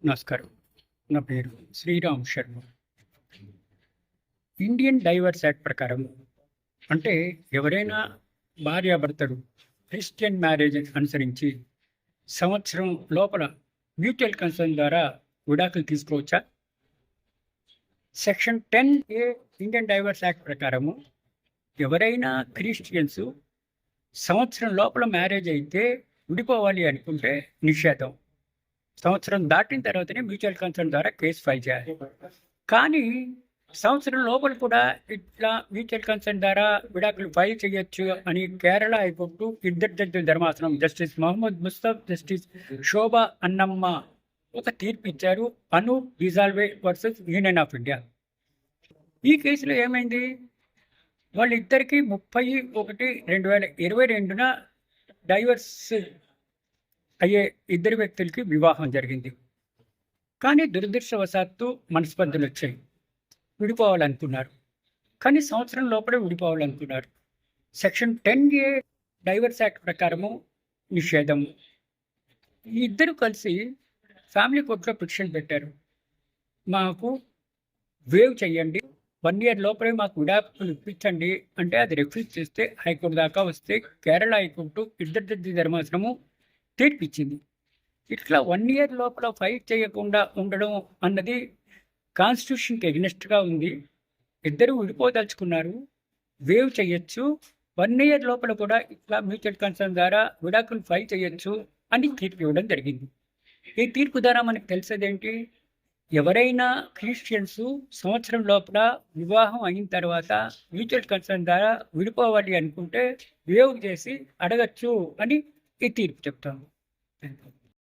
నమస్కారం. నా పేరు Sriram Sharma. Indian divorce act ప్రకారం అంటే ఎవరైనా భార్యాభర్తలు క్రిస్టియన్ మ్యారేజ్ అనుసరించి సంవత్సరం లోపల మ్యూచువల్ కన్సర్న్ ద్వారా విడాకులు తీసుకోవచ్చా? Section 10A Indian divorce act ప్రకారము ఎవరైనా క్రిస్టియన్స్ సంవత్సరం లోపల మ్యారేజ్ అయితే విడిపోవాలి అనుకుంటే నిషేధం. సంవత్సరం దాటిన తర్వాతనే మ్యూచువల్ కన్సర్న్ ద్వారా కేసు ఫైల్ చేయాలి. కానీ సంవత్సరం లోపల కూడా ఇట్లా మ్యూచువల్ కన్సర్న్ ద్వారా విడాకులు ఫైల్ చేయొచ్చు అని కేరళ హైకోర్టు ఇద్దరు జడ్జిల ధర్మాసనం జస్టిస్ మొహమ్మద్ ముస్తఫ్, జస్టిస్ శోభా అన్నమ్మ ఒక తీర్పు ఇచ్చారు. అను డిజాల్వే వర్సెస్ యూనియన్ ఆఫ్ ఇండియా. ఈ కేసులో ఏమైంది? వాళ్ళిద్దరికీ 30/1/2022 డైవర్స్ అయ్యే ఇద్దరు వ్యక్తులకి వివాహం జరిగింది. కానీ దురదృష్టవశాత్తు మనస్పర్ధలు వచ్చాయి. విడిపోవాలనుకున్నారు. కానీ సంవత్సరం లోపలే విడిపోవాలనుకున్నారు. సెక్షన్ 10A డైవర్స్ యాక్ట్ ప్రకారము నిషేధం. ఈ ఇద్దరు కలిసి ఫ్యామిలీ కోర్టులో పిటిషన్ పెట్టారు. మాకు వేవ్ చెయ్యండి, 1 year లోపలే మాకు విడాకులు ఇప్పించండి అంటే అది రిఫ్యూజ్ చేస్తే హైకోర్టు దాకా వస్తే కేరళ హైకోర్టు ఇద్దరు జడ్జి ధర్మాసనము తీర్పిచ్చింది. ఇట్లా 1 year లోపల ఫైట్ చేయకుండా ఉండడం అన్నది కాన్స్టిట్యూషన్కి ఎగ్నెస్ట్గా ఉంది. ఇద్దరు విడిపోదలుచుకున్నారు, వేవ్ చేయొచ్చు, 1 year లోపల కూడా ఇట్లా మ్యూచువల్ కన్సర్న్ ద్వారా విడాకులు ఫైల్ చేయొచ్చు అని తీర్పు ఇవ్వడం జరిగింది. ఈ తీర్పు ద్వారా మనకు తెలిసేదేంటి? ఎవరైనా క్రిస్టియన్స్ సంవత్సరం లోపల వివాహం అయిన తర్వాత మ్యూచువల్ కన్సర్న్ ద్వారా విడిపోవాలి అనుకుంటే వేవ్ చేసి అడగచ్చు అని ఈ తీర్పు చెప్తాము.